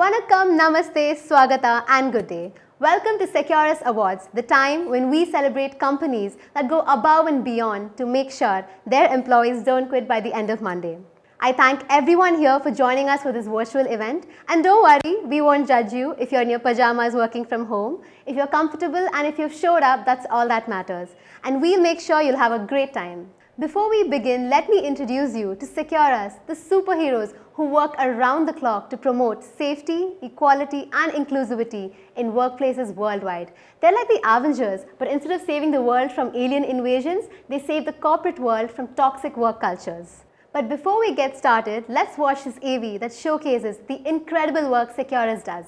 Vanakkam, Namaste, Swagata and good day. Welcome to Cecurus Awards, the time when we celebrate companies that go above and beyond to make sure their employees don't quit by the end of Monday. I thank everyone here for joining us for this virtual event, and don't worry, we won't judge you if you're in your pajamas working from home. If you're comfortable and if you've showed up, that's all that matters. And we'll make sure you'll have a great time. Before we begin, let me introduce you to Cecurus, the superheroes who work around the clock to promote safety, equality and inclusivity in workplaces worldwide. They're like the Avengers, but instead of saving the world from alien invasions, they save the corporate world from toxic work cultures. But before we get started, let's watch this AV that showcases the incredible work Cecurus does.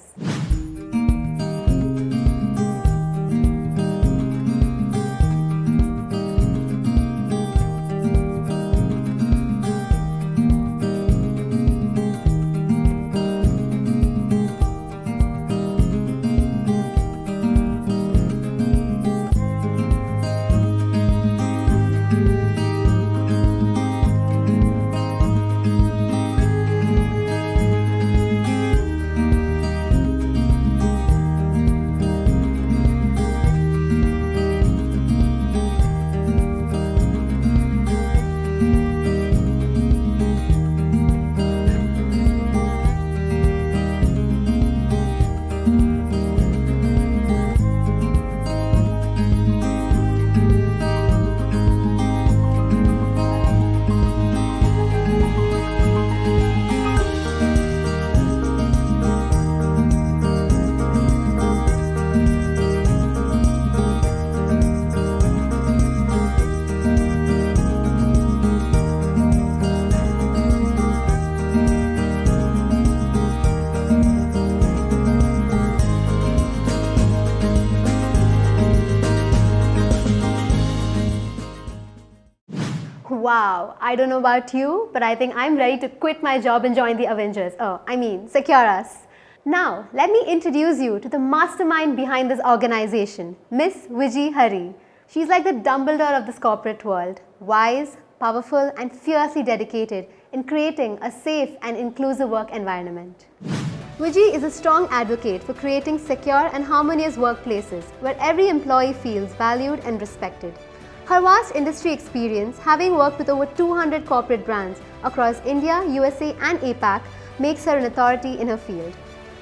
Wow, I don't know about you, but I think I'm ready to quit my job and join the Avengers. Cecurus. Now, let me introduce you to the mastermind behind this organization, Miss Viji Hari. She's like the Dumbledore of this corporate world, wise, powerful and fiercely dedicated in creating a safe and inclusive work environment. Viji is a strong advocate for creating secure and harmonious workplaces where every employee feels valued and respected. Her vast industry experience, having worked with over 200 corporate brands across India, USA and APAC, makes her an authority in her field.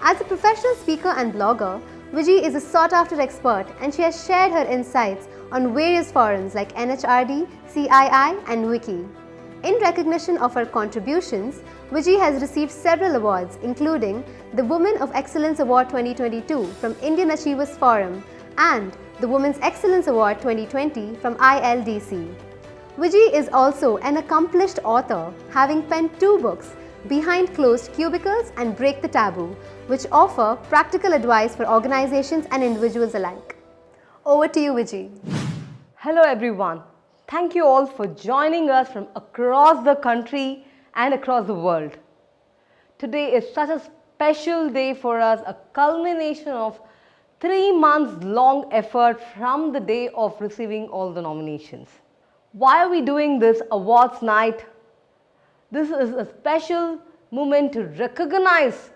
As a professional speaker and blogger, Viji is a sought-after expert and she has shared her insights on various forums like NHRD, CII and Wiki. In recognition of her contributions, Viji has received several awards including the Women of Excellence Award 2022 from Indian Achievers Forum and the Women's Excellence Award 2020 from ILDC. Viji is also an accomplished author, having penned 2 books, Behind Closed Cubicles and Break the Taboo, which offer practical advice for organizations and individuals alike. Over to you, Viji. Hello everyone. Thank you all for joining us from across the country and across the world. Today is such a special day for us, a culmination of 3 months long effort from the day of receiving all the nominations. Why are we doing this awards night? This is a special moment to recognize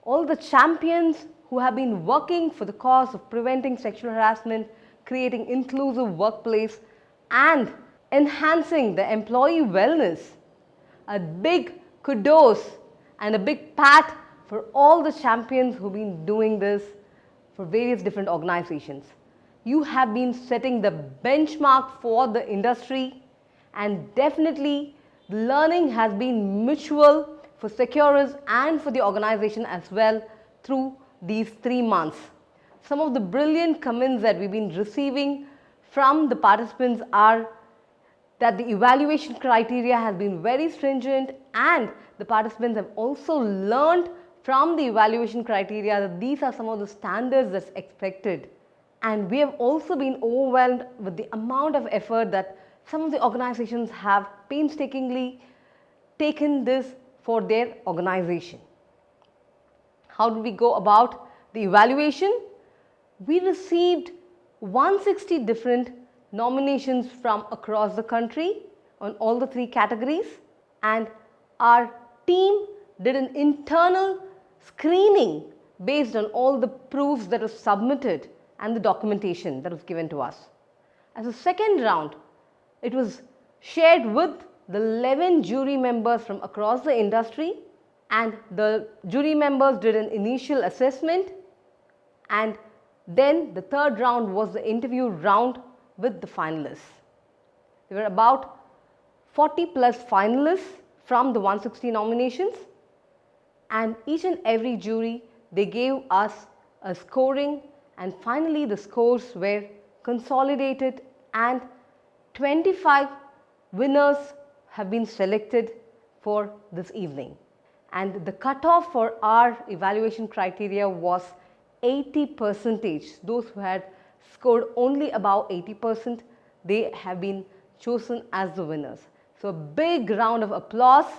all the champions who have been working for the cause of preventing sexual harassment, creating inclusive workplace and enhancing the employee wellness. A big kudos and a big pat for all the champions who've been doing this for various different organizations. You have been setting the benchmark for the industry and definitely the learning has been mutual for Cecurus and for the organization as well through these 3 months. Some of the brilliant comments that we've been receiving from the participants are that the evaluation criteria has been very stringent and the participants have also learned from the evaluation criteria that these are some of the standards that's expected. And we have also been overwhelmed with the amount of effort that some of the organizations have painstakingly taken this for their organization. How did we go about the evaluation? We received 160 different nominations from across the country on all the 3 categories, and our team did an internal screening based on all the proofs that were submitted and the documentation that was given to us. As a second round, it was shared with the 11 jury members from across the industry, and the jury members did an initial assessment, and then the third round was the interview round with the finalists. There were about 40 plus finalists from the 160 nominations, and each and every jury, they gave us a scoring, and finally the scores were consolidated and 25 winners have been selected for this evening. And the cutoff for our evaluation criteria was 80%. Those who had scored only about 80%, they have been chosen as the winners. So a big round of applause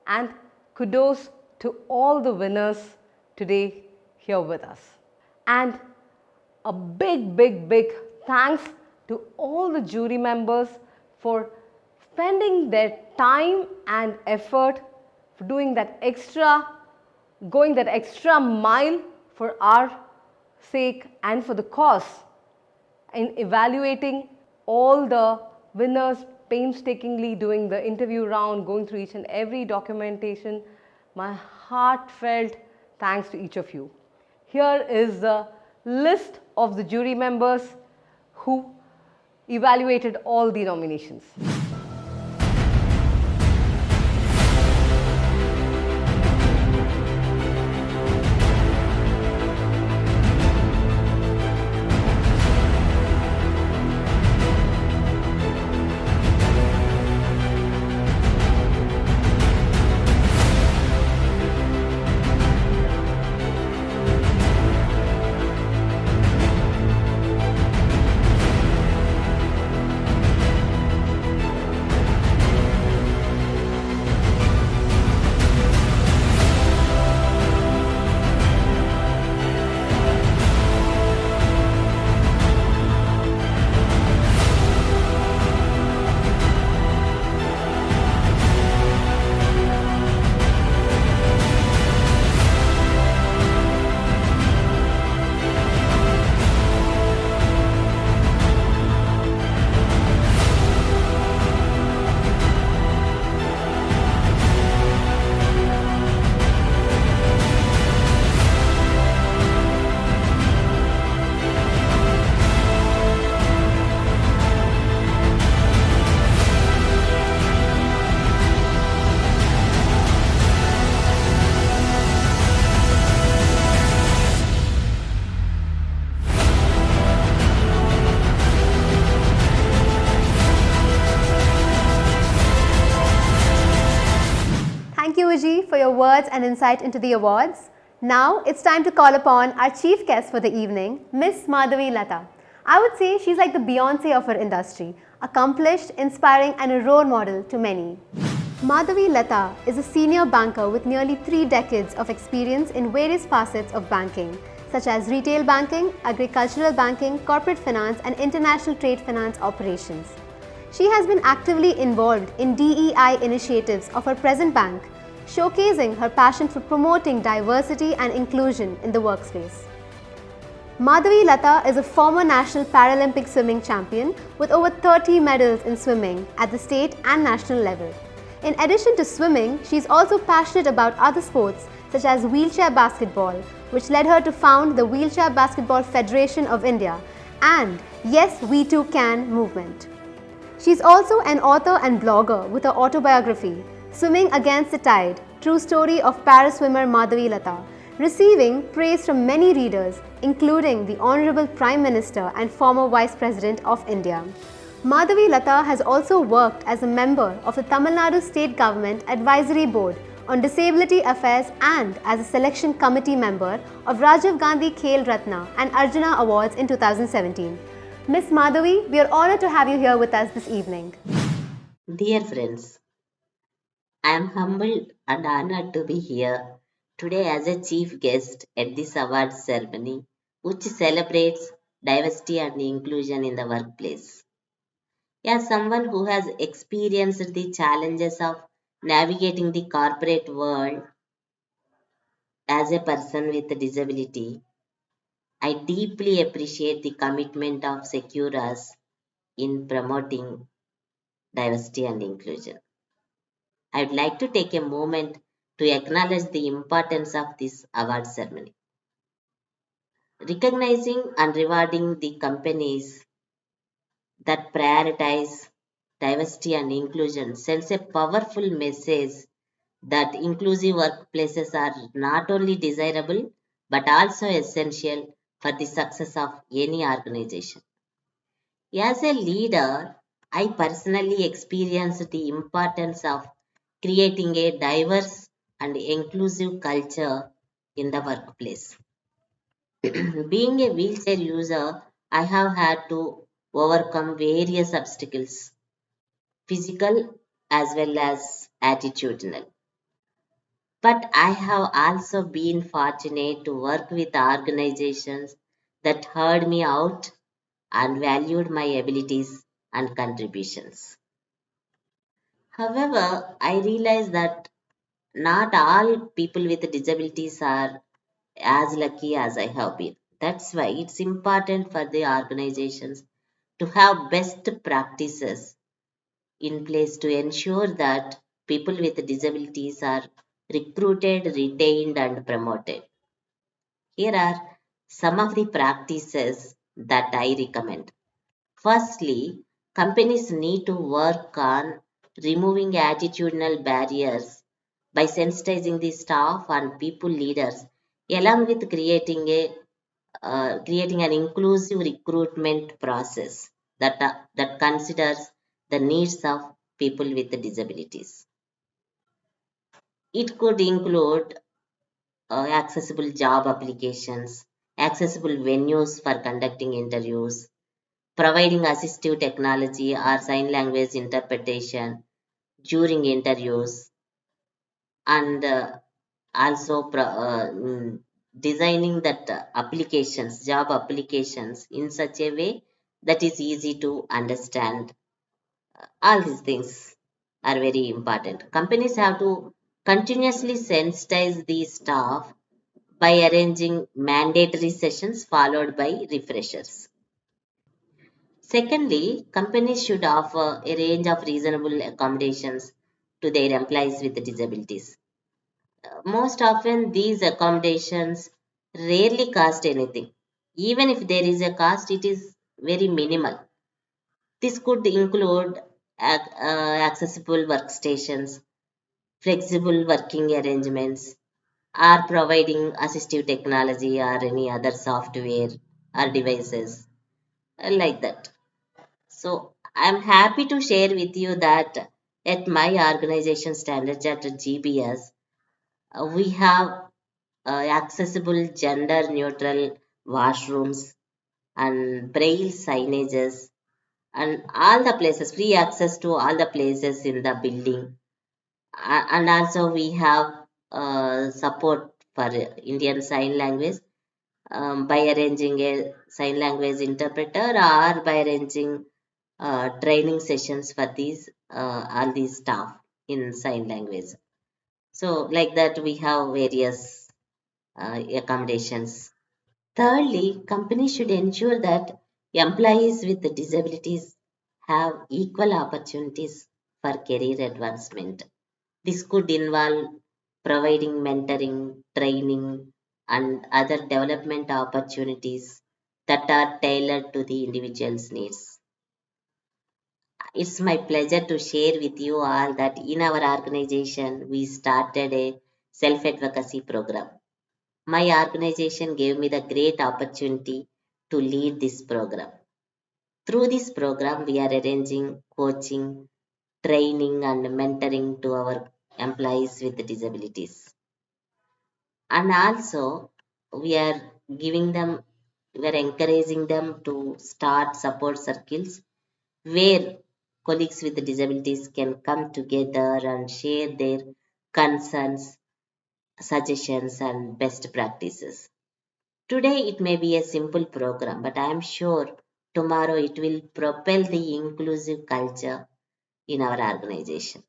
and kudos to all the winners today here with us. And a big thanks to all the jury members for spending their time and effort, for doing that extra, going that extra mile for our sake and for the cause, in evaluating all the winners, painstakingly doing the interview round, going through each and every documentation. My heartfelt thanks to each of you. Here is the list of the jury members who evaluated all the nominations. For your words and insight into the awards. Now it's time to call upon our chief guest for the evening, Miss Madhavi Lata. I would say she's like the Beyonce of her industry, accomplished, inspiring and a role model to many. Madhavi Lata is a senior banker with nearly 3 decades of experience in various facets of banking, such as retail banking, agricultural banking, corporate finance and international trade finance operations. She has been actively involved in DEI initiatives of her present bank, showcasing her passion for promoting diversity and inclusion in the workspace. Madhavi Lata is a former National Paralympic swimming champion with over 30 medals in swimming at the state and national level. In addition to swimming, she is also passionate about other sports such as wheelchair basketball, which led her to found the Wheelchair Basketball Federation of India and Yes We Too Can movement. She is also an author and blogger with her autobiography, Swimming Against the Tide, True Story of Paraswimmer Madhavi Lata, receiving praise from many readers, including the Honorable Prime Minister and former Vice President of India. Madhavi Lata has also worked as a member of the Tamil Nadu State Government Advisory Board on Disability Affairs and as a selection committee member of Rajiv Gandhi Khel Ratna and Arjuna Awards in 2017. Miss Madhavi, we are honored to have you here with us this evening. Dear friends, I am humbled and honored to be here today as a chief guest at this awards ceremony, which celebrates diversity and inclusion in the workplace. As someone who has experienced the challenges of navigating the corporate world, As a person with a disability, I deeply appreciate the commitment of Cecurus in promoting diversity and inclusion. I would like to take a moment to acknowledge the importance of this award ceremony. Recognizing and rewarding the companies that prioritize diversity and inclusion sends a powerful message that inclusive workplaces are not only desirable but also essential for the success of any organization. As a leader, I personally experienced the importance of creating a diverse and inclusive culture in the workplace. Being a wheelchair user, I have had to overcome various obstacles, physical as well as attitudinal. But I have also been fortunate to work with organizations that heard me out and valued my abilities and contributions. However, I realize that not all people with disabilities are as lucky as I have been. That's why it's important for the organizations to have best practices in place to ensure that people with disabilities are recruited, retained, and promoted. Here are some of the practices that I recommend. Firstly, companies need to work on removing attitudinal barriers by sensitizing the staff and people leaders, along with creating an inclusive recruitment process that considers the needs of people with disabilities. It could include accessible job applications, accessible venues for conducting interviews, providing assistive technology or sign language interpretation during interviews, and also designing that job applications in such a way that is easy to understand. All these things are very important. Companies have to continuously sensitize the staff by arranging mandatory sessions followed by refreshers. Secondly, companies should offer a range of reasonable accommodations to their employees with disabilities. Most often, these accommodations rarely cost anything. Even if there is a cost, it is very minimal. This could include accessible workstations, flexible working arrangements, or providing assistive technology or any other software or devices like that. So I'm happy to share with you that at my organization standards at GBS, we have accessible gender neutral washrooms and braille signages and all the places, free access to all the places in the building. And also we have support for Indian Sign Language by arranging a sign language interpreter or by arranging training sessions for these all these staff in sign language. So like that we have various accommodations. Thirdly, companies should ensure that employees with disabilities have equal opportunities for career advancement. This could involve providing mentoring, training, and other development opportunities that are tailored to the individual's needs. It's my pleasure to share with you all that in our organization we started a self advocacy program. My organization gave me the great opportunity to lead this program. Through this program, we are arranging coaching, training, and mentoring to our employees with disabilities. And also, we are giving them, we are encouraging them to start support circles where colleagues with disabilities can come together and share their concerns, suggestions, and best practices. Today it may be a simple program, but I am sure tomorrow it will propel the inclusive culture in our organization.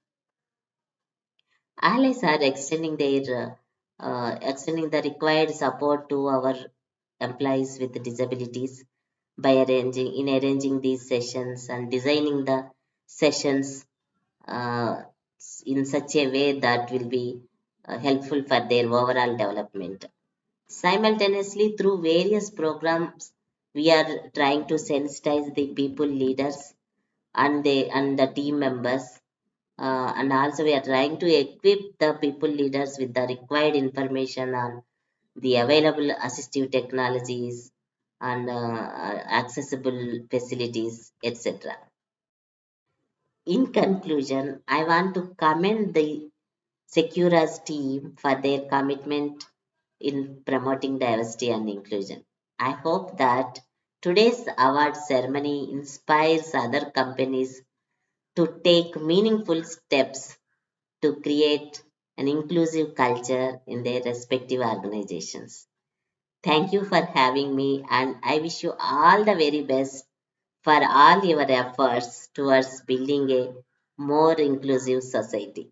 Allies are extending their extending the required support to our employees with disabilities by arranging these sessions and designing the sessions uh, in such a way that will be helpful for their overall development. Simultaneously, through various programs, we are trying to sensitize the people leaders and the team members, and also we are trying to equip the people leaders with the required information on the available assistive technologies and accessible facilities, etc. In conclusion, I want to commend the Cecurus team for their commitment in promoting diversity and inclusion. I hope that today's award ceremony inspires other companies to take meaningful steps to create an inclusive culture in their respective organizations. Thank you for having me, and I wish you all the very best for all your efforts towards building a more inclusive society.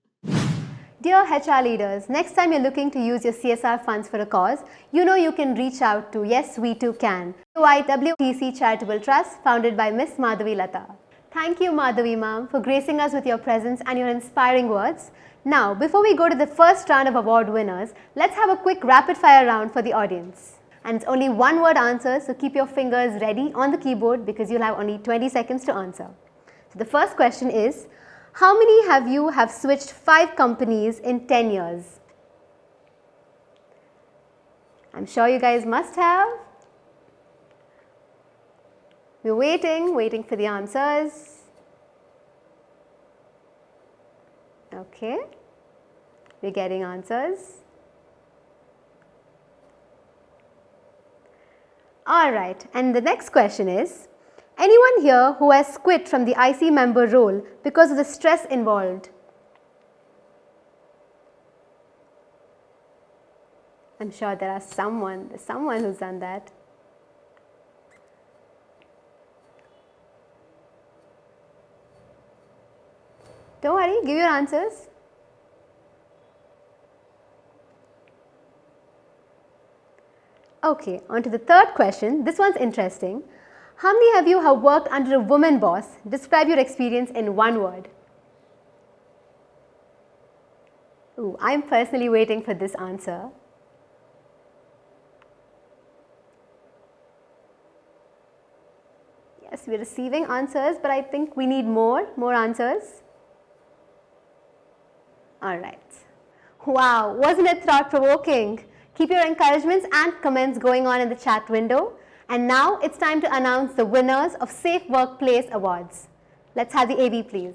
Dear HR leaders, next time you're looking to use your CSR funds for a cause, you know you can reach out to Yes We Too Can, WTC Charitable Trust founded by Miss Madhavi Lata. Thank you Madhavi ma'am for gracing us with your presence and your inspiring words. Now, before we go to the first round of award winners, let's have a quick rapid fire round for the audience. And it's only one word answer, so keep your fingers ready on the keyboard because you'll have only 20 seconds to answer. So the first question is, how many of you have switched 5 companies in 10 years? I'm sure you guys must have. We're waiting for the answers. Okay, we're getting answers. Alright, and the next question is, anyone here who has quit from the IC member role because of the stress involved? I'm sure there's someone who's done that. Don't worry, give your answers. Okay, on to the third question. This one's interesting. How many of you have worked under a woman boss? Describe your experience in one word. Ooh, I'm personally waiting for this answer. Yes, we're receiving answers, but I think we need more answers. Alright. Wow, wasn't it thought-provoking? Keep your encouragements and comments going on in the chat window. And now it's time to announce the winners of Safe Workplace Awards. Let's have the AV please.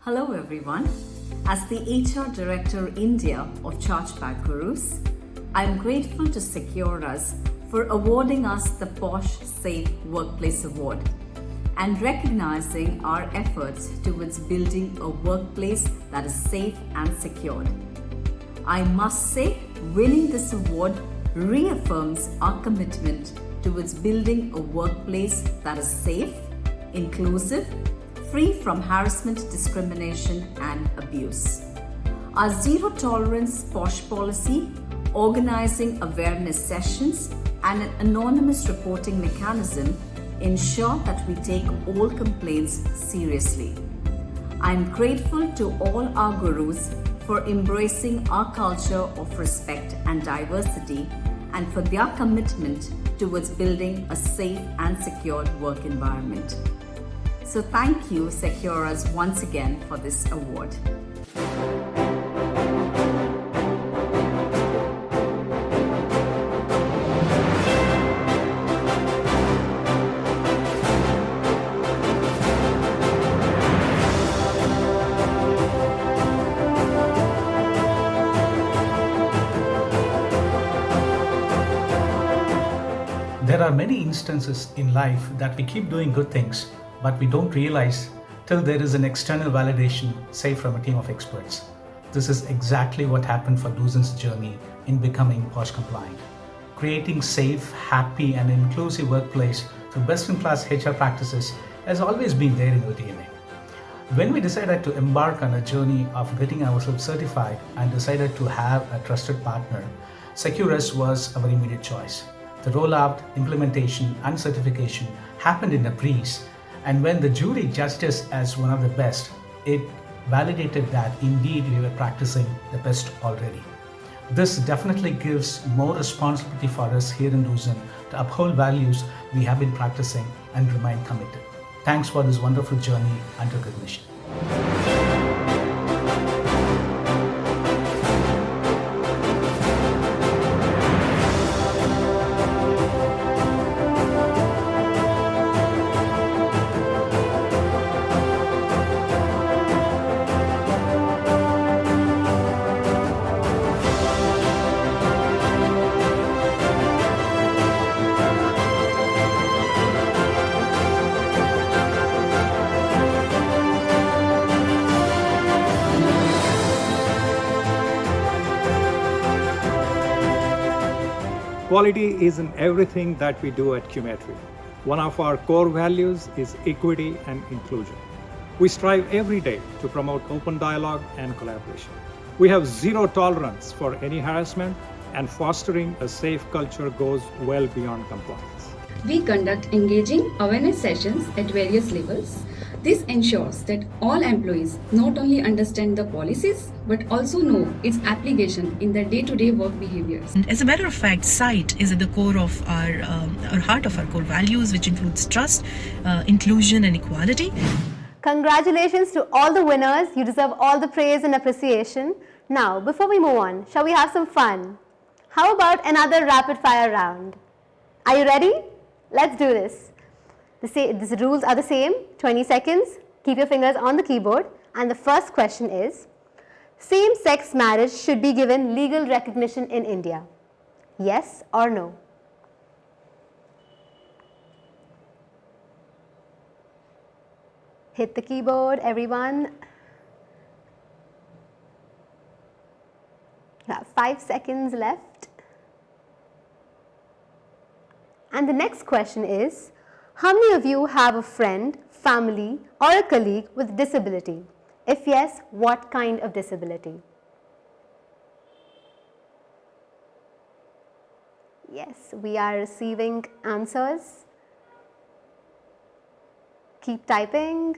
Hello everyone. As the HR Director India of Chargeback Gurus, I am grateful to Cecurus for awarding us the Posh Safe Workplace Award and recognizing our efforts towards building a workplace that is safe and secured. I must say, winning this award reaffirms our commitment towards building a workplace that is safe, inclusive, free from harassment, discrimination, and abuse. Our zero tolerance POSH policy, organizing awareness sessions, and an anonymous reporting mechanism ensure that we take all complaints seriously. I am grateful to all our gurus for embracing our culture of respect and diversity and for their commitment towards building a safe and secure work environment. So thank you, Cecurus, once again for this award. There are many instances in life that we keep doing good things, but we don't realize till there is an external validation, say from a team of experts. This is exactly what happened for Luzen's journey in becoming POSH compliant. Creating safe, happy and inclusive workplace through best-in-class HR practices has always been there in our DNA. When we decided to embark on a journey of getting ourselves certified and decided to have a trusted partner, Cecurus was our immediate choice. The rollout, implementation and certification happened in a breeze, and when the jury judged us as one of the best, it validated that indeed we were practicing the best already. This definitely gives more responsibility for us here in Luzen to uphold values we have been practicing and remain committed. Thanks for this wonderful journey and recognition. Quality is in everything that we do at Qmetry. One of our core values is equity and inclusion. We strive every day to promote open dialogue and collaboration. We have zero tolerance for any harassment, and fostering a safe culture goes well beyond compliance. We conduct engaging awareness sessions at various levels. This ensures that all employees not only understand the policies but also know its application in their day-to-day work behaviors. And as a matter of fact, SIGHT is at the core of our heart of our core values, which includes trust, inclusion and equality. Congratulations to all the winners. You deserve all the praise and appreciation. Now, before we move on, shall we have some fun? How about another rapid fire round? Are you ready? Let's do this. The rules are the same, 20 seconds, keep your fingers on the keyboard, and the first question is, same-sex marriage should be given legal recognition in India. Yes or no? Hit the keyboard, everyone. You have 5 seconds left. And the next question is, how many of you have a friend, family or a colleague with disability? If yes, what kind of disability? Yes, we are receiving answers. Keep typing.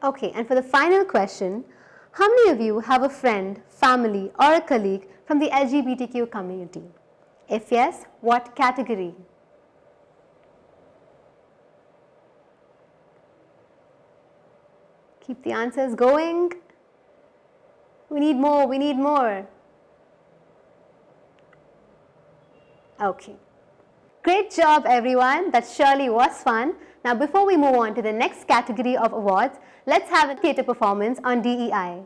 Okay, and for the final question, how many of you have a friend, family or a colleague from the LGBTQ community? If yes, what category? Keep the answers going. We need more, we need more. Okay. Great job everyone, that surely was fun. Now before we move on to the next category of awards, let's have a theatre performance on DEI.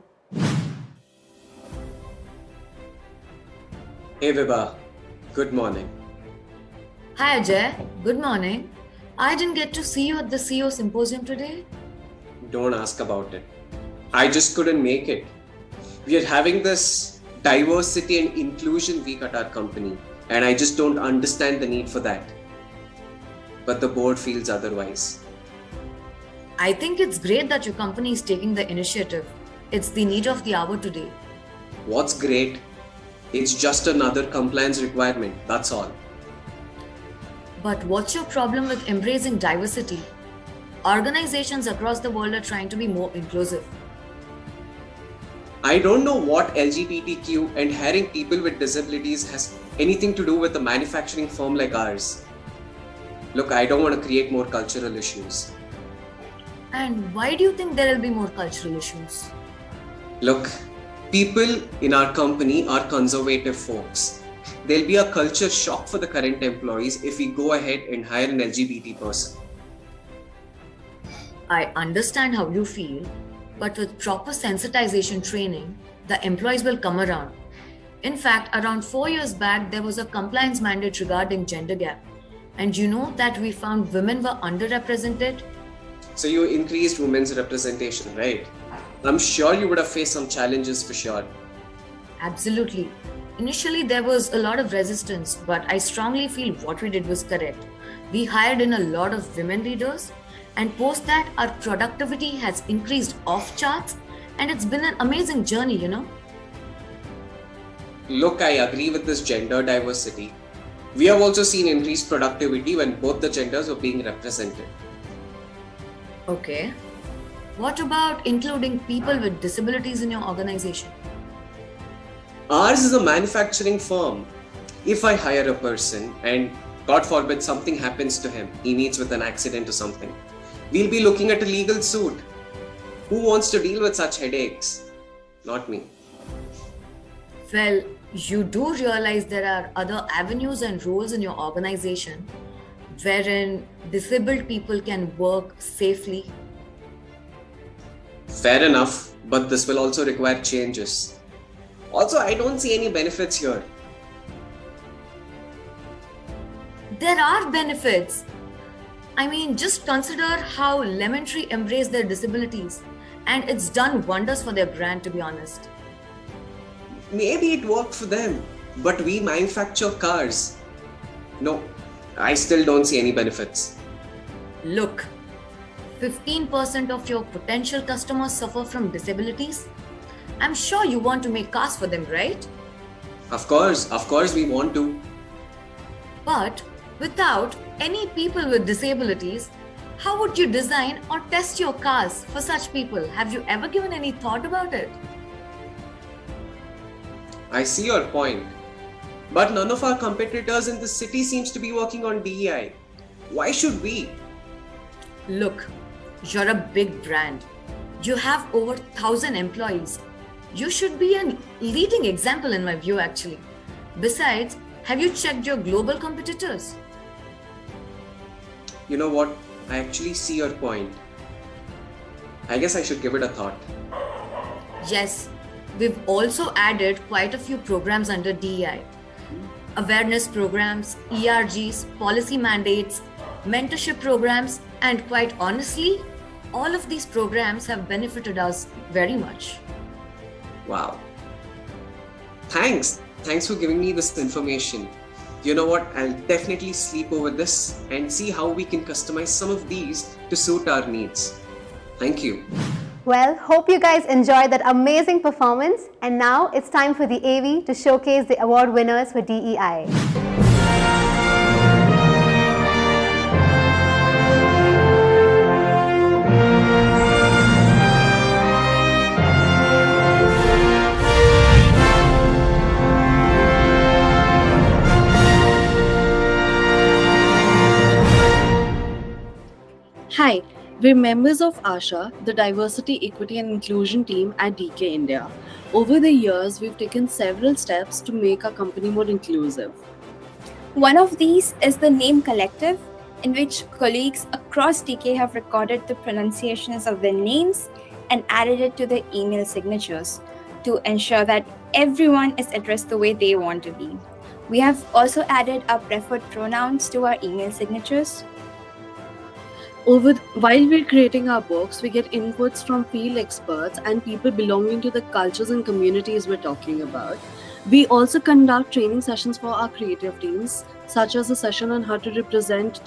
Hey Vibha, good morning. Hi Ajay, good morning. I didn't get to see you at the CEO symposium today. Don't ask about it. I just couldn't make it. We are having this diversity and inclusion week at our company, and I just don't understand the need for that. But the board feels otherwise. I think it's great that your company is taking the initiative. It's the need of the hour today. What's great? It's just another compliance requirement, that's all. But what's your problem with embracing diversity? Organizations across the world are trying to be more inclusive. I don't know what LGBTQ and hiring people with disabilities has anything to do with a manufacturing firm like ours. Look, I don't want to create more cultural issues. And why do you think there will be more cultural issues? Look, people in our company are conservative folks. There'll be a culture shock for the current employees if we go ahead and hire an LGBT person. I understand how you feel, but with proper sensitization training, the employees will come around. In fact, around 4 years back, there was a compliance mandate regarding gender gap. And you know that we found women were underrepresented? So you increased women's representation, right? I'm sure you would have faced some challenges for sure. Absolutely. Initially, there was a lot of resistance, but I strongly feel what we did was correct. We hired in a lot of women leaders, and post that, our productivity has increased off charts, and it's been an amazing journey, you know. Look, I agree with this gender diversity. We have also seen increased productivity when both the genders are being represented. Okay. What about including people with disabilities in your organization? Ours is a manufacturing firm. If I hire a person and God forbid something happens to him, he meets with an accident or something, we'll be looking at a legal suit. Who wants to deal with such headaches? Not me. Well, you do realize there are other avenues and roles in your organization wherein disabled people can work safely. Fair enough, but this will also require changes. Also, I don't see any benefits here. There are benefits. I mean, just consider how Lemon Tree embraced their disabilities, and it's done wonders for their brand, to be honest. Maybe it worked for them, but we manufacture cars. No, I still don't see any benefits. Look, 15% of your potential customers suffer from disabilities. I'm sure you want to make cars for them, right? Of course we want to. But without any people with disabilities, how would you design or test your cars for such people? Have you ever given any thought about it? I see your point. But none of our competitors in the city seems to be working on DEI. Why should we? Look, you're a big brand. You have over 1,000 employees. You should be a leading example in my view, actually. Besides, have you checked your global competitors? You know what? I actually see your point. I guess I should give it a thought. Yes, we've also added quite a few programs under DEI. Awareness programs, ERGs, policy mandates, mentorship programs, and quite honestly, all of these programs have benefited us very much. Wow. Thanks for giving me this information. You know what? I'll definitely sleep over this and see how we can customize some of these to suit our needs. Thank you. Well, hope you guys enjoyed that amazing performance, and now it's time for the AV to showcase the award winners for DEI. Hi, we're members of ASHA, the Diversity, Equity and Inclusion team at DK India. Over the years, we've taken several steps to make our company more inclusive. One of these is the Name Collective, in which colleagues across DK have recorded the pronunciations of their names and added it to their email signatures to ensure that everyone is addressed the way they want to be. We have also added our preferred pronouns to our email signatures. While we're creating our books, we get inputs from field experts and people belonging to the cultures and communities we're talking about. We also conduct training sessions for our creative teams, such as a session on how to represent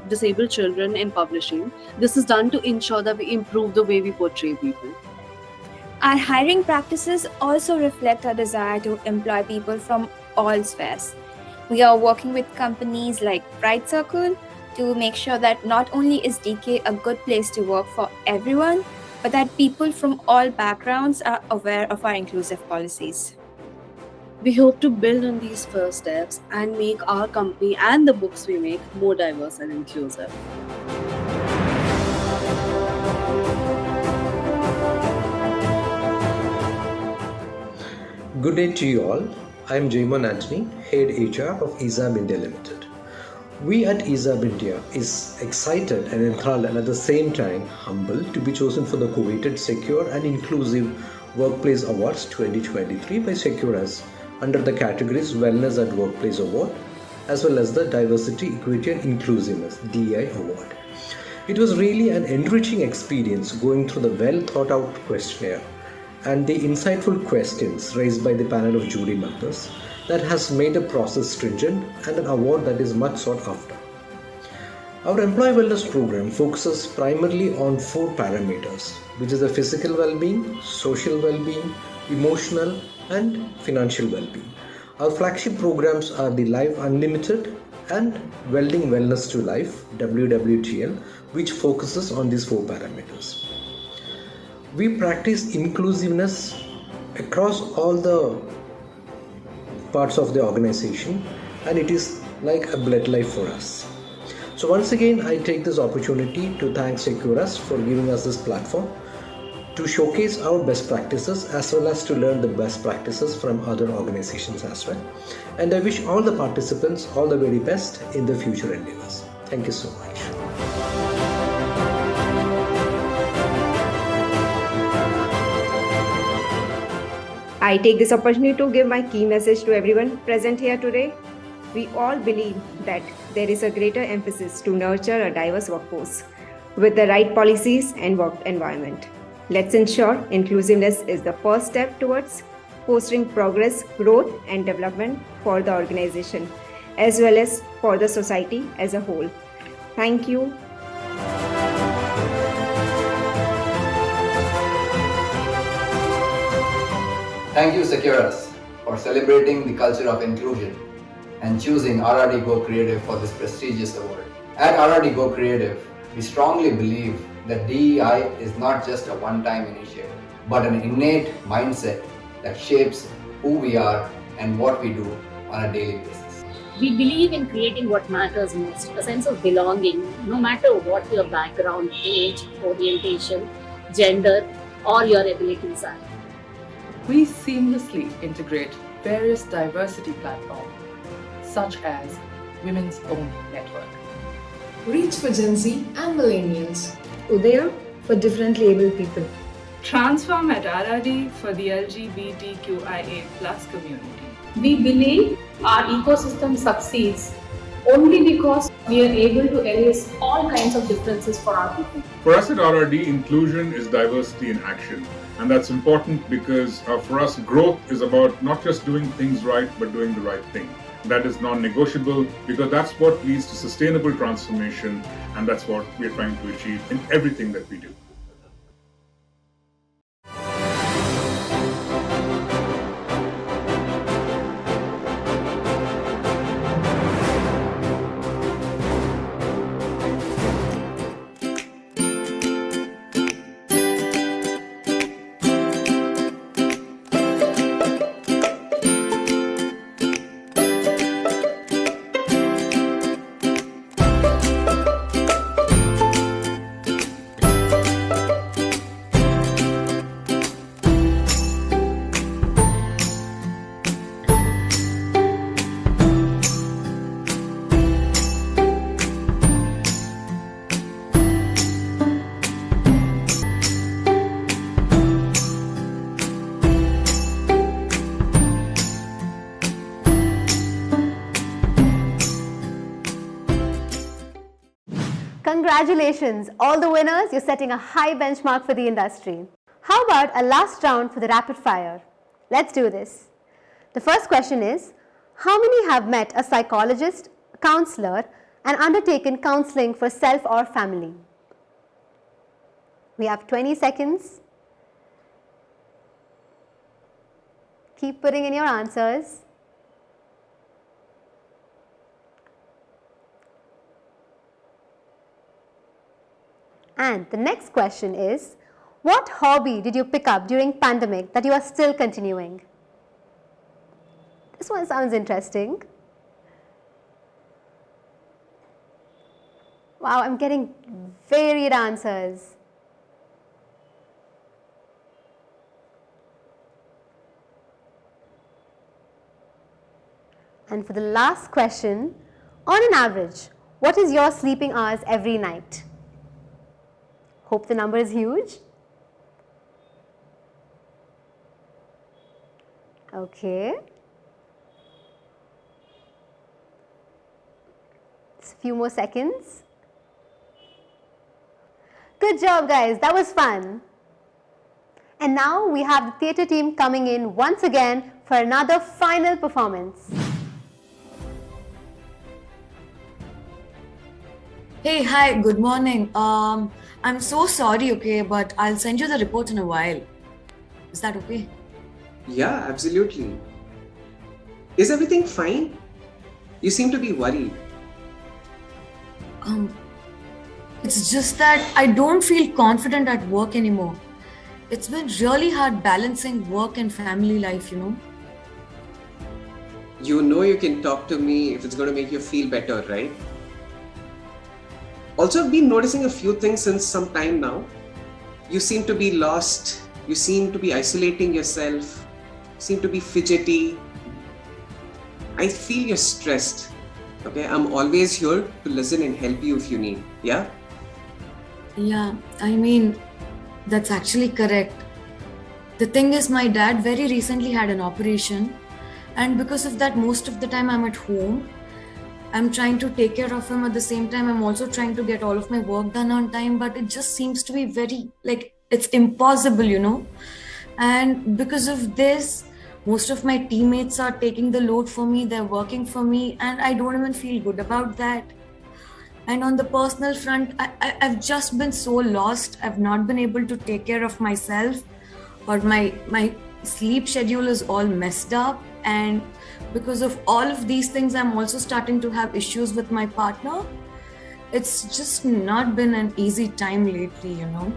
disabled children in publishing. This is done to ensure that we improve the way we portray people. Our hiring practices also reflect our desire to employ people from all spheres. We are working with companies like Pride Circle to make sure that not only is DK a good place to work for everyone, but that people from all backgrounds are aware of our inclusive policies. We hope to build on these first steps and make our company and the books we make more diverse and inclusive. Good day to you all. I'm Jayman Anthony, Head HR of ESAB India Limited. We at ESAB India is excited and enthralled and at the same time humbled to be chosen for the coveted Secure and Inclusive Workplace Awards 2023 by Cecurus under the categories Wellness at Workplace Award, as well as the Diversity, Equity and Inclusiveness DEI Award. It was really an enriching experience going through the well thought out questionnaire and the insightful questions raised by the panel of jury members that has made the process stringent and an award that is much sought after. Our employee wellness program focuses primarily on 4 parameters, which is the physical well-being, social well-being, emotional and financial well-being. Our flagship programs are the Life Unlimited and Welding Wellness to Life WWTL, which focuses on these 4 parameters. We practice inclusiveness across all the parts of the organization, and it is like a blood life for us. So once again, I take this opportunity to thank Cecurus for giving us this platform to showcase our best practices as well as to learn the best practices from other organizations as well. And I wish all the participants all the very best in the future endeavors. Thank you so much. I take this opportunity to give my key message to everyone present here today. We all believe that there is a greater emphasis to nurture a diverse workforce with the right policies and work environment. Let's ensure inclusiveness is the first step towards fostering progress, growth, and development for the organization as well as for the society as a whole. Thank you. Thank you, Cecurus, for celebrating the culture of inclusion and choosing RRD Go Creative for this prestigious award. At RRD Go Creative, we strongly believe that DEI is not just a one-time initiative, but an innate mindset that shapes who we are and what we do on a daily basis. We believe in creating what matters most, a sense of belonging, no matter what your background, age, orientation, gender, or your abilities are. We seamlessly integrate various diversity platforms, such as Women's Own Network, Reach for Gen Z and Millennials, Udaya for differently abled people, Transform at RRD for the LGBTQIA+ community. We believe our ecosystem succeeds only because we are able to erase all kinds of differences for our people. For us at RRD, inclusion is diversity in action. And that's important because for us, growth is about not just doing things right, but doing the right thing. That is non-negotiable because that's what leads to sustainable transformation, and that's what we're trying to achieve in everything that we do. Congratulations, all the winners. You're setting a high benchmark for the industry. How about a last round for the rapid fire? Let's do this. The first question is, how many have met a psychologist, counselor, and undertaken counseling for self or family? We have 20 seconds. Keep putting in your answers. And the next question is, what hobby did you pick up during pandemic that you are still continuing? This one sounds interesting. Wow, I'm getting varied answers. And for the last question, on an average, what is your sleeping hours every night? Hope the number is huge. Okay. Few more seconds. Good job, guys. That was fun. And now we have the theatre team coming in once again for another final performance. Hey, hi, good morning. I'm so sorry, okay, but I'll send you the report in a while. Is that okay? Yeah, absolutely. Is everything fine? You seem to be worried. It's just that I don't feel confident at work anymore. It's been really hard balancing work and family life, you know. You know you can talk to me if it's going to make you feel better, right? Also, I've been noticing a few things since some time now. You seem to be lost. You seem to be isolating yourself. You seem to be fidgety. I feel you're stressed. Okay, I'm always here to listen and help you if you need. Yeah? Yeah, I mean, that's actually correct. The thing is, my dad very recently had an operation, and because of that, most of the time I'm at home. I'm trying to take care of him. At the same time, I'm also trying to get all of my work done on time, but it just seems to be very, it's impossible, you know. And because of this, most of my teammates are taking the load for me, they're working for me, and I don't even feel good about that. And on the personal front, I've just been so lost. I've not been able to take care of myself, or my sleep schedule is all messed up. And because of all of these things, I'm also starting to have issues with my partner. It's just not been an easy time lately, you know.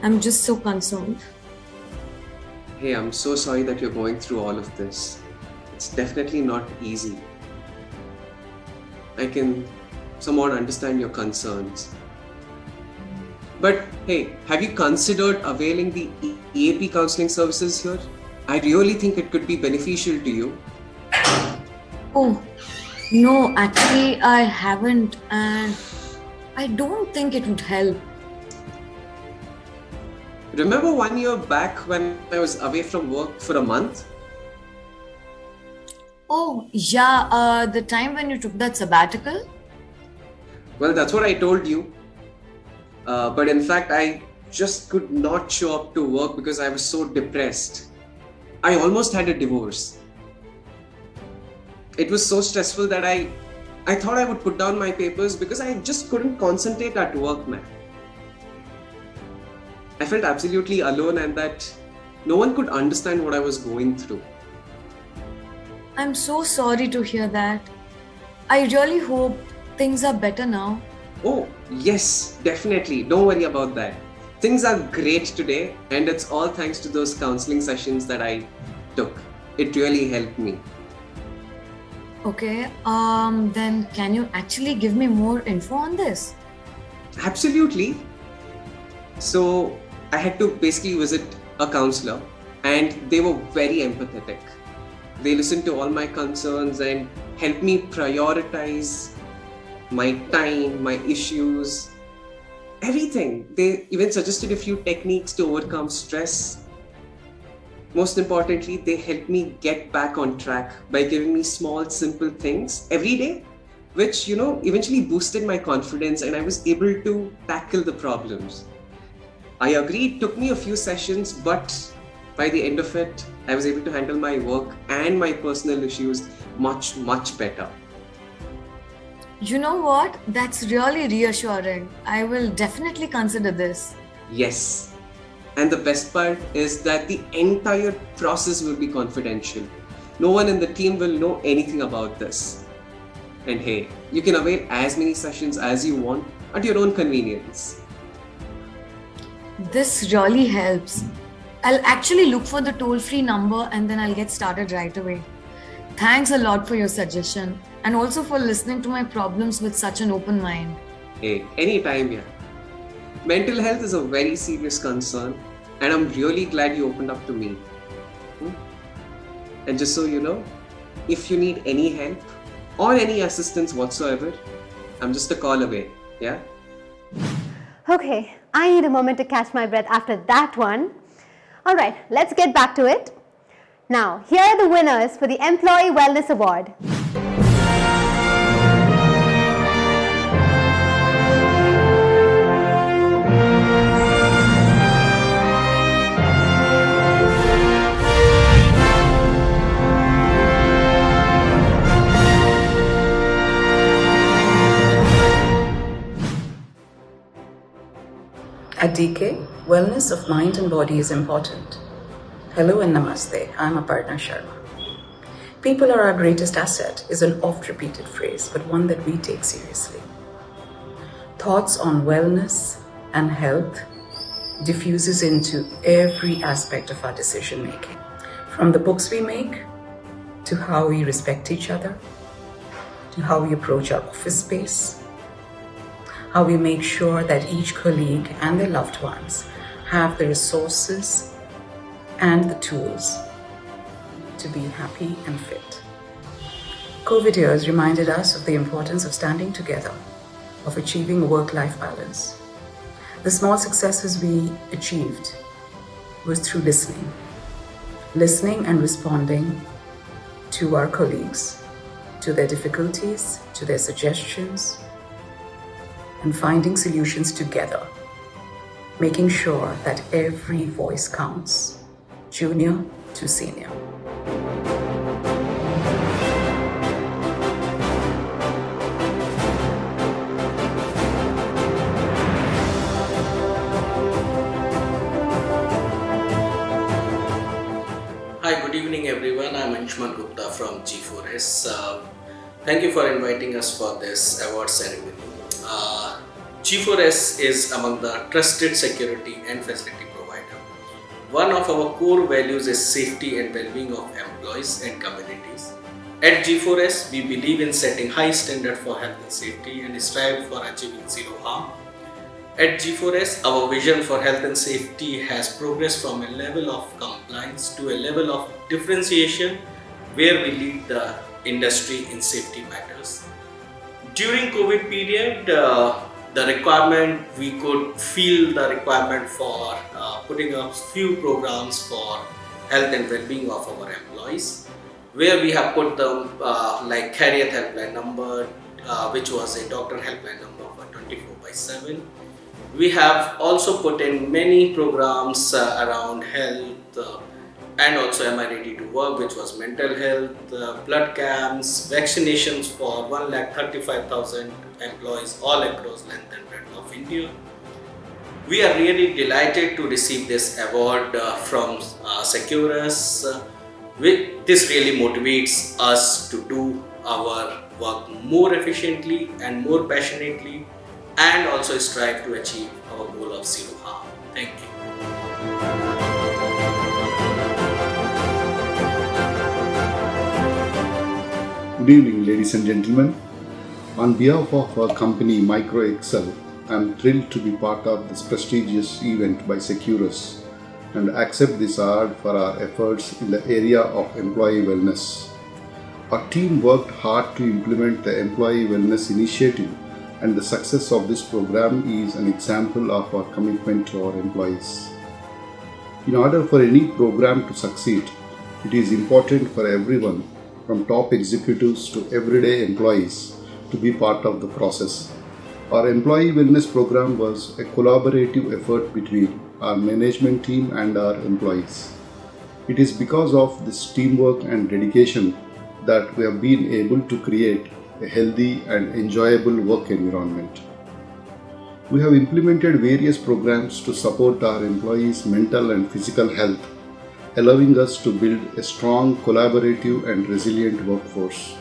I'm just so concerned. Hey, I'm so sorry that you're going through all of this. It's definitely not easy. I can somewhat understand your concerns. But hey, have you considered availing the EAP counseling services here? I really think it could be beneficial to you. Oh, no, actually I haven't, and I don't think it would help. Remember 1 year back when I was away from work for a month? Oh, yeah, the time when you took that sabbatical? Well, that's what I told you. But in fact, I just could not show up to work because I was so depressed. I almost had a divorce. It was so stressful that I thought I would put down my papers because I just couldn't concentrate at work, man. I felt absolutely alone and that no one could understand what I was going through. I'm so sorry to hear that. I really hope things are better now. Oh, yes, definitely. Don't worry about that. Things are great today, and it's all thanks to those counseling sessions that I took. It really helped me. Okay, then can you actually give me more info on this? Absolutely. So, I had to basically visit a counselor, and they were very empathetic. They listened to all my concerns and helped me prioritize my time, my issues, everything. They even suggested a few techniques to overcome stress. Most importantly, they helped me get back on track by giving me small, simple things every day, which, eventually boosted my confidence and I was able to tackle the problems. I agree, it took me a few sessions, but by the end of it, I was able to handle my work and my personal issues much, much better. You know what? That's really reassuring. I will definitely consider this. Yes. And the best part is that the entire process will be confidential. No one in the team will know anything about this. And hey, you can avail as many sessions as you want at your own convenience. This really helps. I'll actually look for the toll-free number and then I'll get started right away. Thanks a lot for your suggestion and also for listening to my problems with such an open mind. Hey, anytime, yeah. Mental health is a very serious concern and I'm really glad you opened up to me. And just so you know, if you need any help or any assistance whatsoever, I'm just a call away, yeah? Okay, I need a moment to catch my breath after that one. Alright, let's get back to it. Now, here are the winners for the Employee Wellness Award. At DK, wellness of mind and body is important. Hello and namaste. I'm Aparna Sharma. People are our greatest asset is an oft-repeated phrase, but one that we take seriously. Thoughts on wellness and health diffuses into every aspect of our decision making. From the books we make, to how we respect each other, to how we approach our office space, how we make sure that each colleague and their loved ones have the resources and the tools to be happy and fit. COVID years reminded us of the importance of standing together, of achieving a work-life balance. The small successes we achieved was through listening and responding to our colleagues, to their difficulties, to their suggestions, and finding solutions together, making sure that every voice counts, junior to senior. Hi, good evening everyone. I'm Anshuman Gupta from G4S. Thank you for inviting us for this award ceremony. G4S is among the trusted security and facility provider. One of our core values is safety and well-being of employees and communities. At G4S, we believe in setting high standard for health and safety and strive for achieving zero harm. At G4S, our vision for health and safety has progressed from a level of compliance to a level of differentiation where we lead the industry in safety matters. During COVID period, we could feel the requirement for putting up few programs for health and well-being of our employees, where we have put them like carrier helpline number, which was a doctor helpline number for 24/7. We have also put in many programs around health and also Am I Ready to Work, which was mental health, blood camps, vaccinations for 1,35,000 employees all across length and breadth of India. We are really delighted to receive this award from Cecurus. This really motivates us to do our work more efficiently and more passionately, and also strive to achieve our goal of zero harm. Thank you. Good evening, ladies and gentlemen. On behalf of our company MicroExcel, I am thrilled to be part of this prestigious event by Cecurus and accept this award for our efforts in the area of employee wellness. Our team worked hard to implement the employee wellness initiative, and the success of this program is an example of our commitment to our employees. In order for any program to succeed, it is important for everyone, from top executives to everyday employees, to be part of the process. Our employee wellness program was a collaborative effort between our management team and our employees. It is because of this teamwork and dedication that we have been able to create a healthy and enjoyable work environment. We have implemented various programs to support our employees' mental and physical health, allowing us to build a strong, collaborative and resilient workforce.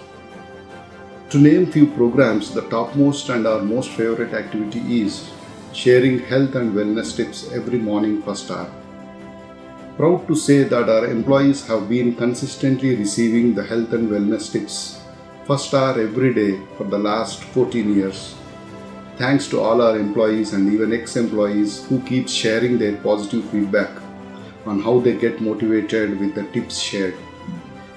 To name few programs, the topmost and our most favorite activity is sharing health and wellness tips every morning first hour. Proud to say that our employees have been consistently receiving the health and wellness tips first hour every day for the last 14 years. Thanks to all our employees and even ex-employees who keep sharing their positive feedback on how they get motivated with the tips shared.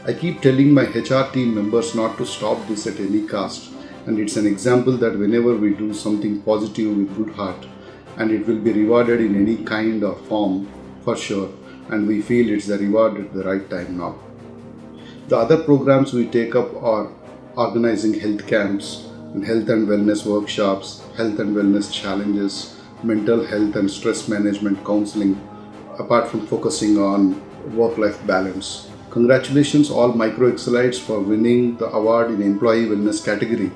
I keep telling my HR team members not to stop this at any cost, and it's an example that whenever we do something positive with good heart, and it will be rewarded in any kind or form for sure, and we feel it's the reward at the right time now. The other programs we take up are organizing health camps and health and wellness workshops, health and wellness challenges, mental health and stress management counseling, apart from focusing on work-life balance. Congratulations all MicroExcelites for winning the award in Employee Wellness category.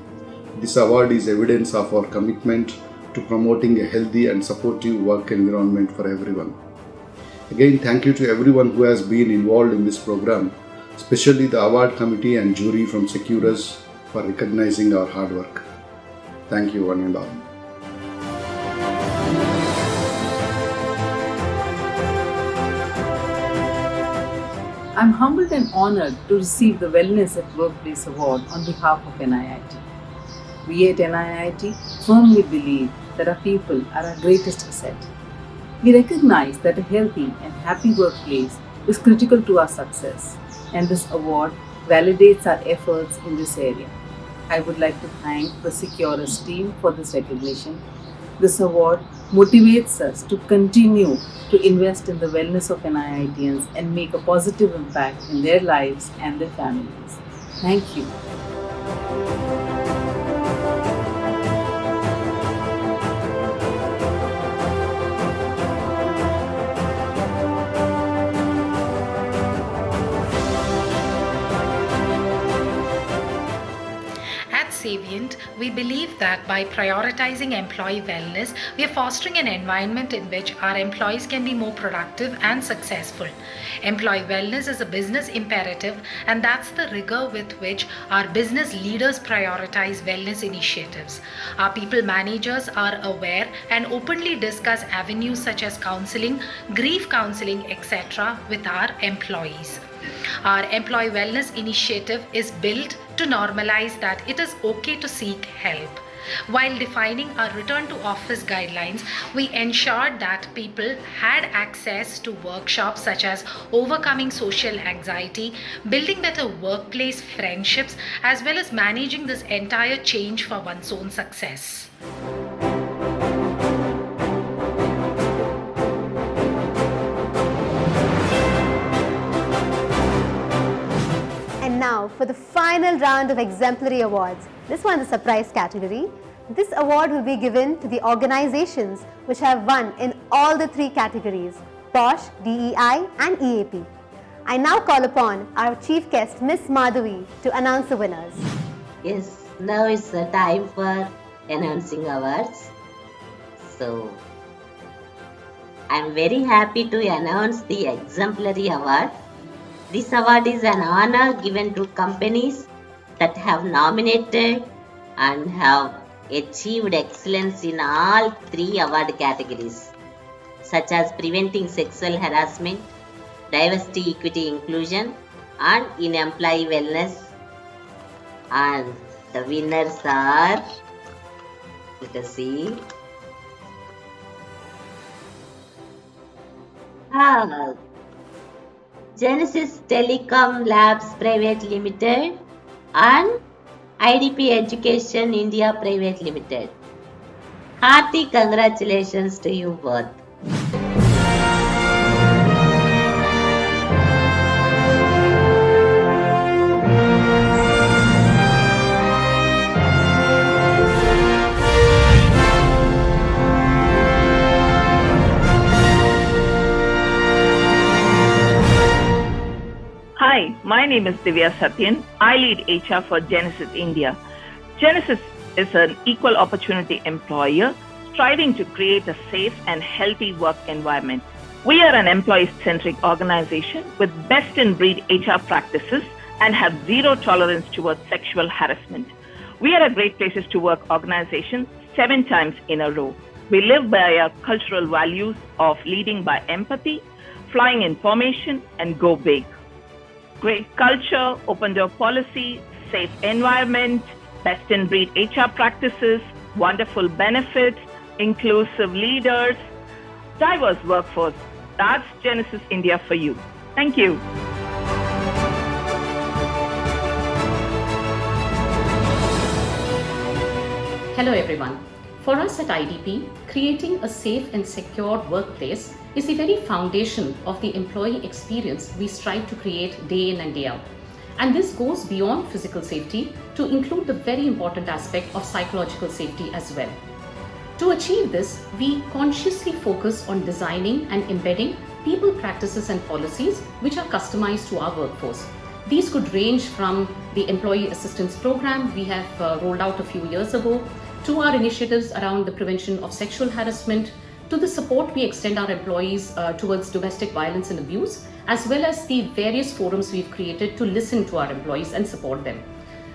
This award is evidence of our commitment to promoting a healthy and supportive work environment for everyone. Again, thank you to everyone who has been involved in this program, especially the award committee and jury from Cecurus for recognizing our hard work. Thank you, one and all. I'm humbled and honored to receive the Wellness at Workplace Award on behalf of NIIT. We at NIIT firmly believe that our people are our greatest asset. We recognize that a healthy and happy workplace is critical to our success, and this award validates our efforts in this area. I would like to thank the Cecurus team for this recognition. This award motivates us to continue to invest in the wellness of NIITians and make a positive impact in their lives and their families. Thank you. Savient, we believe that by prioritizing employee wellness, we are fostering an environment in which our employees can be more productive and successful. Employee wellness is a business imperative, and that's the rigor with which our business leaders prioritize wellness initiatives. Our people managers are aware and openly discuss avenues such as counseling, grief counseling, etc. with our employees. Our employee wellness initiative is built to normalize that it is okay to seek help. While defining our return to office guidelines, we ensured that people had access to workshops such as overcoming social anxiety, building better workplace friendships, as well as managing this entire change for one's own success. Now for the final round of exemplary awards. This one's a surprise category. This award will be given to the organizations which have won in all the three categories: POSH, DEI and EAP. I now call upon our chief guest, Miss Madhavi, to announce the winners. Yes, now it's the time for announcing awards. So, I'm very happy to announce the exemplary award. This award is an honor given to companies that have nominated and have achieved excellence in all three award categories, such as preventing sexual harassment, diversity, equity, inclusion, and in employee wellness. And the winners are, let us see. Genesis Telecom Labs Private Limited and IDP Education India Private Limited. Hearty congratulations to you both. Hi, my name is Divya Satyan. I lead HR for Genesis India. Genesis is an equal opportunity employer striving to create a safe and healthy work environment. We are an employee-centric organization with best-in-breed HR practices and have zero tolerance towards sexual harassment. We are a great places to work organization 7 times in a row. We live by our cultural values of leading by empathy, flying in formation, and go big. Great culture, open door policy, safe environment, best in breed HR practices, wonderful benefits, inclusive leaders, diverse workforce. That's Genesis India for you. Thank you. Hello everyone. For us at IDP, creating a safe and secure workplace is the very foundation of the employee experience we strive to create day in and day out. And this goes beyond physical safety to include the very important aspect of psychological safety as well. To achieve this, we consciously focus on designing and embedding people practices and policies which are customized to our workforce. These could range from the employee assistance program we have rolled out a few years ago, to our initiatives around the prevention of sexual harassment, to the support we extend our employees towards domestic violence and abuse, as well as the various forums we've created to listen to our employees and support them.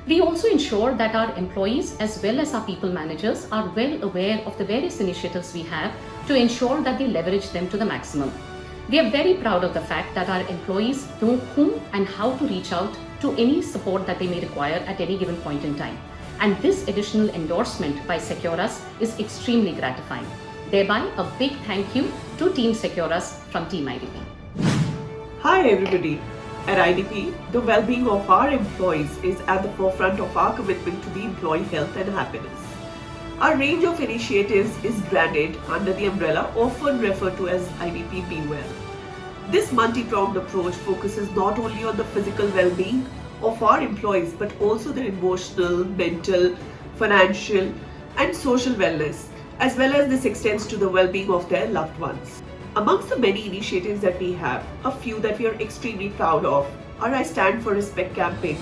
We also ensure that our employees as well as our people managers are well aware of the various initiatives we have to ensure that they leverage them to the maximum. We are very proud of the fact that our employees know whom and how to reach out to any support that they may require at any given point in time. And this additional endorsement by Cecurus is extremely gratifying. Thereby, a big thank you to Team Cecurus from Team IDP. Hi everybody. At IDP, the well-being of our employees is at the forefront of our commitment to the employee health and happiness. Our range of initiatives is branded under the umbrella often referred to as IDP Be Well. This multi-pronged approach focuses not only on the physical well-being of our employees but also their emotional, mental, financial and social wellness, as well as this extends to the well-being of their loved ones. Amongst the many initiatives that we have, a few that we are extremely proud of are I Stand for Respect campaign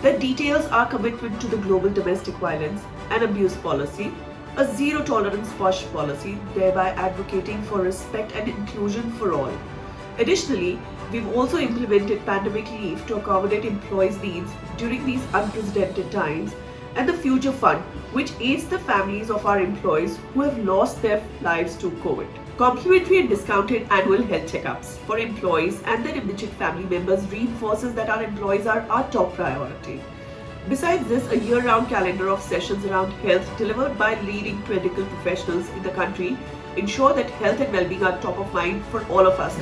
that details our commitment to the global domestic violence and abuse policy, a zero tolerance POSH policy, thereby advocating for respect and inclusion for all. Additionally, we've also implemented pandemic leave to accommodate employees' needs during these unprecedented times, and the Future Fund, which aids the families of our employees who have lost their lives to COVID. Complimentary and discounted annual health checkups for employees and their immediate family members reinforces that our employees are our top priority. Besides this, a year-round calendar of sessions around health delivered by leading medical professionals in the country ensure that health and well-being are top of mind for all of us.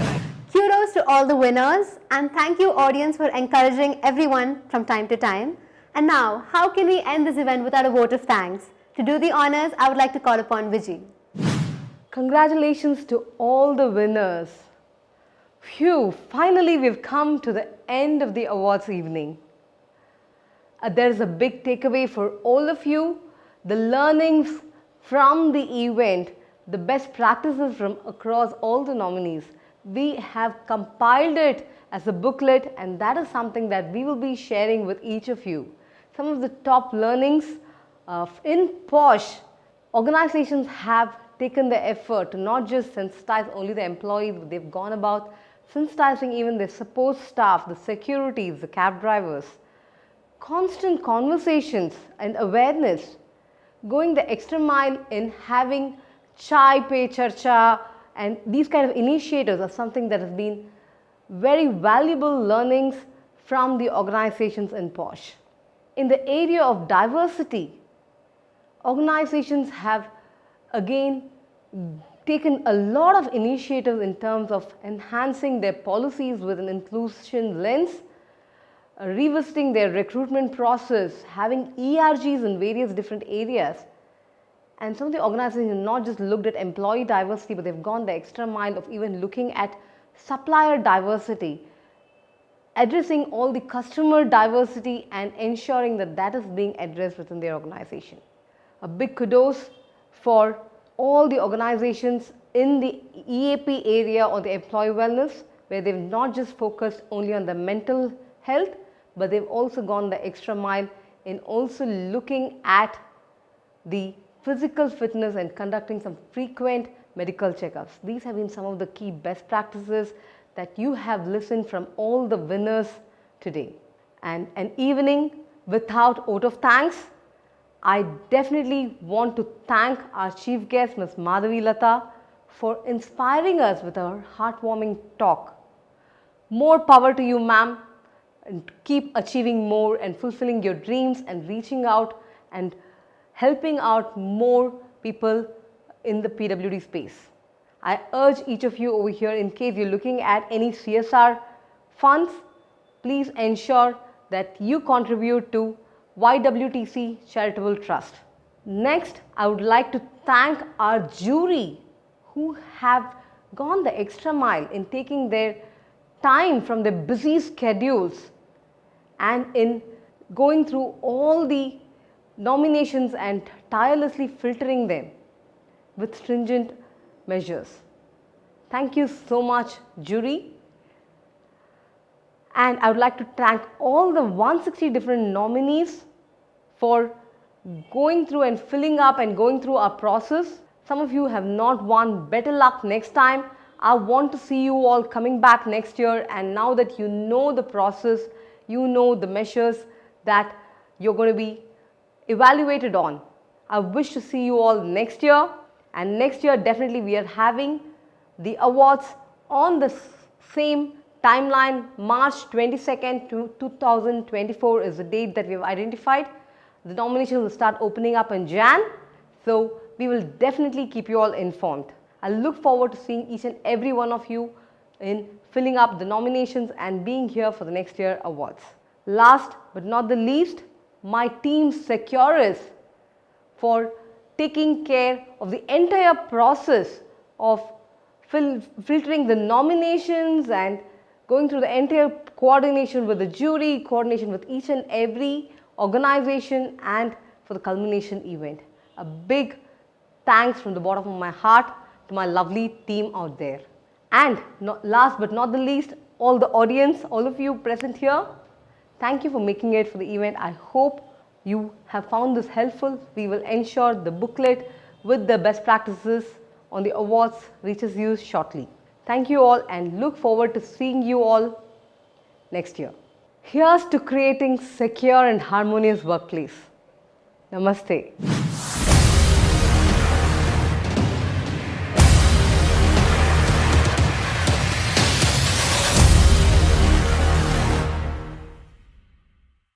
Kudos to all the winners, and thank you audience for encouraging everyone from time to time. And now, how can we end this event without a vote of thanks? To do the honors, I would like to call upon Vijay. Congratulations to all the winners. Phew, finally we've come to the end of the awards evening. There's a big takeaway for all of you. The learnings from the event, the best practices from across all the nominees. We have compiled it as a booklet, and that is something that we will be sharing with each of you. Some of the top learnings in POSH, organizations have taken the effort to not just sensitize only the employees, but they've gone about sensitizing even their support staff, the securities, the cab drivers. Constant conversations and awareness, going the extra mile in having chai pe charcha, and these kind of initiatives are something that has been very valuable learnings from the organizations in POSH. In the area of diversity, organizations have again taken a lot of initiatives in terms of enhancing their policies with an inclusion lens, revisiting their recruitment process, having ERGs in various different areas. And some of the organizations have not just looked at employee diversity, but they've gone the extra mile of even looking at supplier diversity, addressing all the customer diversity and ensuring that that is being addressed within their organization. A big kudos for all the organizations in the EAP area or the employee wellness, where they've not just focused only on the mental health, but they've also gone the extra mile in also looking at the physical fitness and conducting some frequent medical checkups. These have been some of the key best practices that you have listened from all the winners today. And an evening without vote of thanks, I definitely want to thank our chief guest, Ms. Madhavi Lata, for inspiring us with her heartwarming talk. More power to you, ma'am, and keep achieving more and fulfilling your dreams and reaching out and helping out more people in the PWD space. I urge each of you over here, in case you're looking at any CSR funds, please ensure that you contribute to YWTC Charitable Trust. Next, I would like to thank our jury who have gone the extra mile in taking their time from their busy schedules and in going through all the nominations and tirelessly filtering them with stringent measures. Thank you so much, jury. And I would like to thank all the 160 different nominees for going through and filling up and going through our process. Some of you have not won. Better luck next time. I want to see you all coming back next year, and now that you know the process, you know the measures that you're going to be evaluated on. I wish to see you all next year, and next year definitely we are having the awards on the same timeline. March 22nd to 2024 is the date that we have identified. The nominations will start opening up in Jan, so we will definitely keep you all informed. I look forward to seeing each and every one of you in filling up the nominations and being here for the next year awards. Last but not the least, my team Cecurus for taking care of the entire process of filtering the nominations and going through the entire coordination with the jury, coordination with each and every organization, and for the culmination event. A big thanks from the bottom of my heart to my lovely team out there. And last but not the least, all the audience, all of you present here, thank you for making it for the event. I hope you have found this helpful. We will ensure the booklet with the best practices on the awards reaches you shortly. Thank you all and look forward to seeing you all next year. Here's to creating secure and harmonious workplace. Namaste.